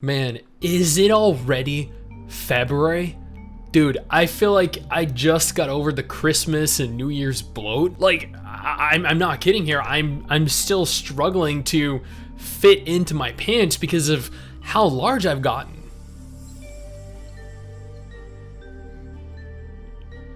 Man, is it already February? Dude, I feel like I just got over the Christmas and New Year's bloat. Like, I'm not kidding here. I'm still struggling to fit into my pants because of how large I've gotten.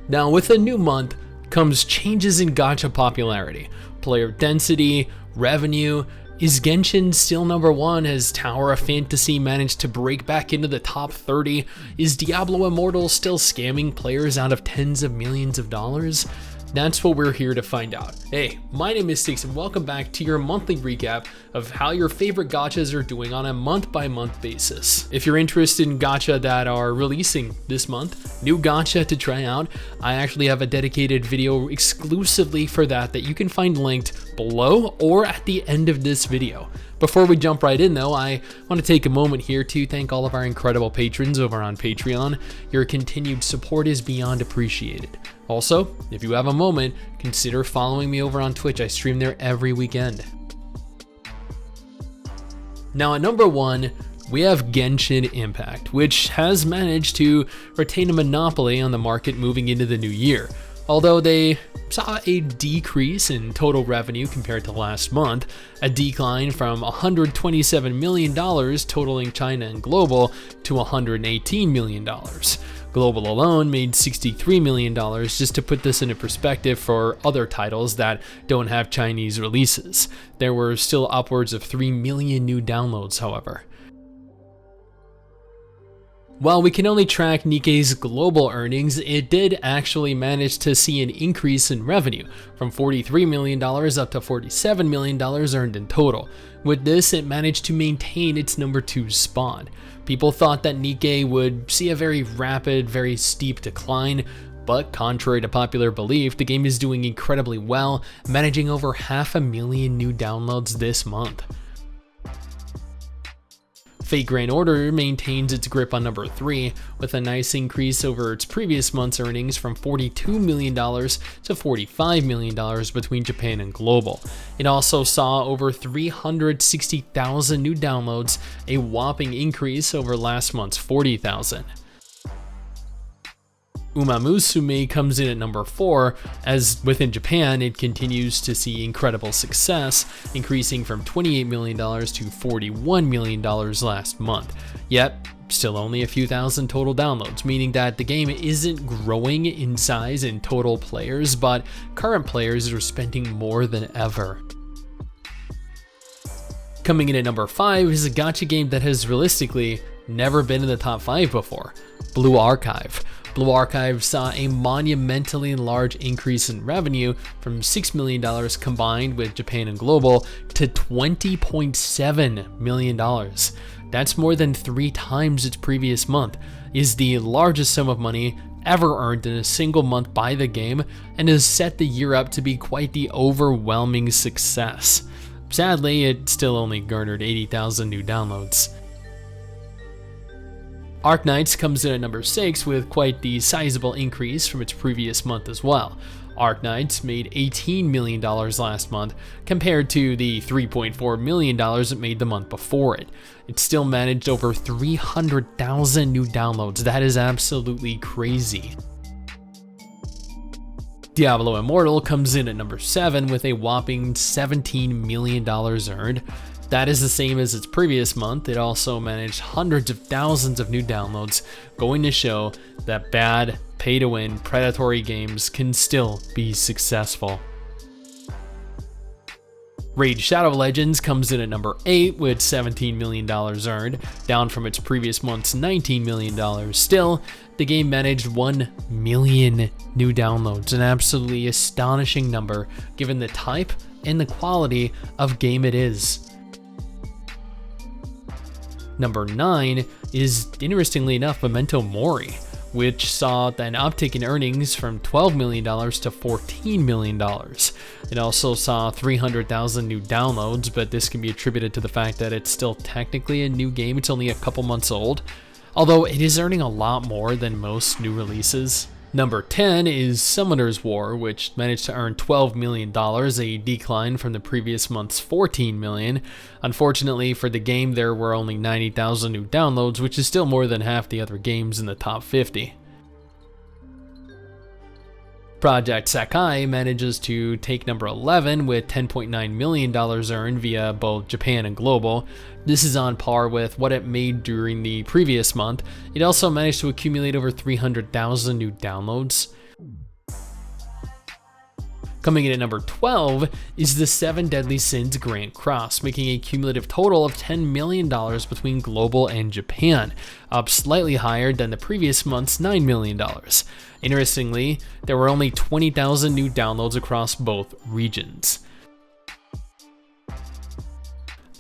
Now, with a new month comes changes in gacha popularity, player density, revenue. Is Genshin still number one? Has Tower of Fantasy managed to break back into the top 30? Is Diablo Immortal still scamming players out of tens of millions of dollars? That's what we're here to find out. Hey, my name is Stix and welcome back to your monthly recap of how your favorite gachas are doing on a month-by-month basis. If you're interested in gacha that are releasing this month, new gacha to try out, I actually have a dedicated video exclusively for that you can find linked below or at the end of this video. Before we jump right in though, I want to take a moment here to thank all of our incredible patrons over on Patreon. Your continued support is beyond appreciated. Also, if you have a moment, consider following me over on Twitch. I stream there every weekend. Now at number one, we have Genshin Impact, which has managed to retain a monopoly on the market moving into the new year. Although they saw a decrease in total revenue compared to last month, a decline from $127 million totaling China and global to $118 million. Global alone made $63 million, just to put this into perspective for other titles that don't have Chinese releases. There were still upwards of 3 million new downloads, however. While we can only track NIKKE's global earnings, it did actually manage to see an increase in revenue from $43 million up to $47 million earned in total. With this, it managed to maintain its number 2 spot. People thought that NIKKE would see a very rapid, very steep decline, but contrary to popular belief, the game is doing incredibly well, managing over 500,000 new downloads this month. Fate Grand Order maintains its grip on number 3 with a nice increase over its previous month's earnings from $42 million to $45 million between Japan and global. It also saw over 360,000 new downloads, a whopping increase over last month's 40,000. Musume comes in at number 4, as within Japan it continues to see incredible success, increasing from $28 million to $41 million last month. Yet, still only a few thousand total downloads, meaning that the game isn't growing in size in total players, but current players are spending more than ever. Coming in at number 5 is a gacha game that has realistically never been in the top 5 before, Blue Archive. Blue Archive saw a monumentally large increase in revenue from $6 million combined with Japan and global to $20.7 million. That's more than 3 times its previous month, is the largest sum of money ever earned in a single month by the game, and has set the year up to be quite the overwhelming success. Sadly, it still only garnered 80,000 new downloads. Arknights comes in at number 6 with quite the sizable increase from its previous month as well. Arknights made $18 million last month compared to the $3.4 million it made the month before it. It still managed over 300,000 new downloads. That is absolutely crazy. Diablo Immortal comes in at number 7 with a whopping $17 million earned. That is the same as its previous month. It also managed hundreds of thousands of new downloads, going to show that bad, pay-to-win, predatory games can still be successful. Raid Shadow Legends comes in at number 8 with $17 million earned, down from its previous month's $19 million. Still, the game managed 1 million new downloads, an absolutely astonishing number given the type and the quality of game it is. Number 9 is, interestingly enough, Memento Mori, which saw an uptick in earnings from $12 million to $14 million. It also saw 300,000 new downloads, but this can be attributed to the fact that it's still technically a new game. It's only a couple months old, although it is earning a lot more than most new releases. Number 10 is Summoner's War, which managed to earn $12 million, a decline from the previous month's $14 million. Unfortunately for the game, there were only 90,000 new downloads, which is still more than half the other games in the top 50. Project Sekai manages to take number 11 with $10.9 million earned via both Japan and global. This is on par with what it made during the previous month. It also managed to accumulate over 300,000 new downloads. Coming in at number 12 is the 7 Deadly Sins Grand Cross, making a cumulative total of $10 million between global and Japan, up slightly higher than the previous month's $9 million. Interestingly, there were only 20,000 new downloads across both regions.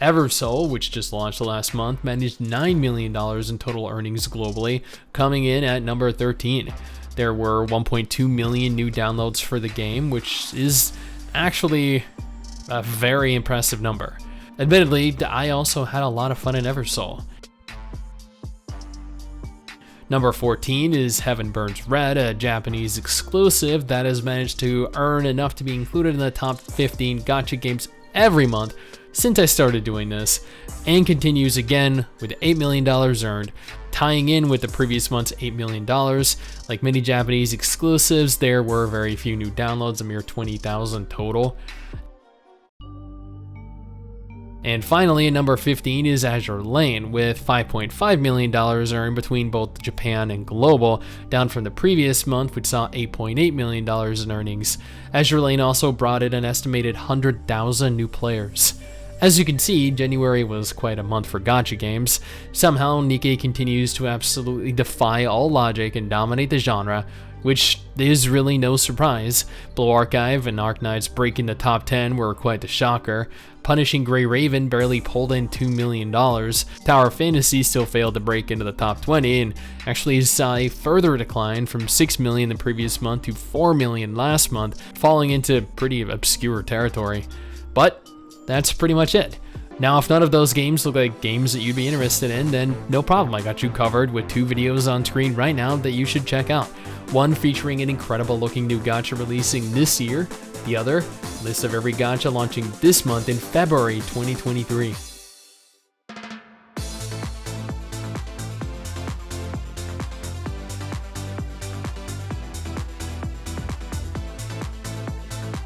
Eversoul, which just launched last month, managed $9 million in total earnings globally, coming in at number 13. There were 1.2 million new downloads for the game, which is actually a very impressive number. Admittedly, I also had a lot of fun in Eversoul. Number 14 is Heaven Burns Red, a Japanese exclusive that has managed to earn enough to be included in the top 15 gacha games every month since I started doing this, and continues again with $8 million earned, tying in with the previous month's $8 million. Like many Japanese exclusives, there were very few new downloads, a mere 20,000 total. And finally, at number 15 is Azure Lane, with $5.5 million earned between both Japan and global, down from the previous month, which saw $8.8 million in earnings. Azure Lane also brought in an estimated 100,000 new players. As you can see, January was quite a month for gacha games. Somehow, NIKKE continues to absolutely defy all logic and dominate the genre, which is really no surprise. Blue Archive and Arknights breaking the top 10 were quite the shocker. Punishing Grey Raven barely pulled in $2 million. Tower of Fantasy still failed to break into the top 20 and actually saw a further decline from $6 million the previous month to $4 million last month, falling into pretty obscure territory. But that's pretty much it. Now, if none of those games look like games that you'd be interested in, then no problem. I got you covered with 2 videos on screen right now that you should check out. One featuring an incredible looking new gacha releasing this year. The other, list of every gacha launching this month in February 2023.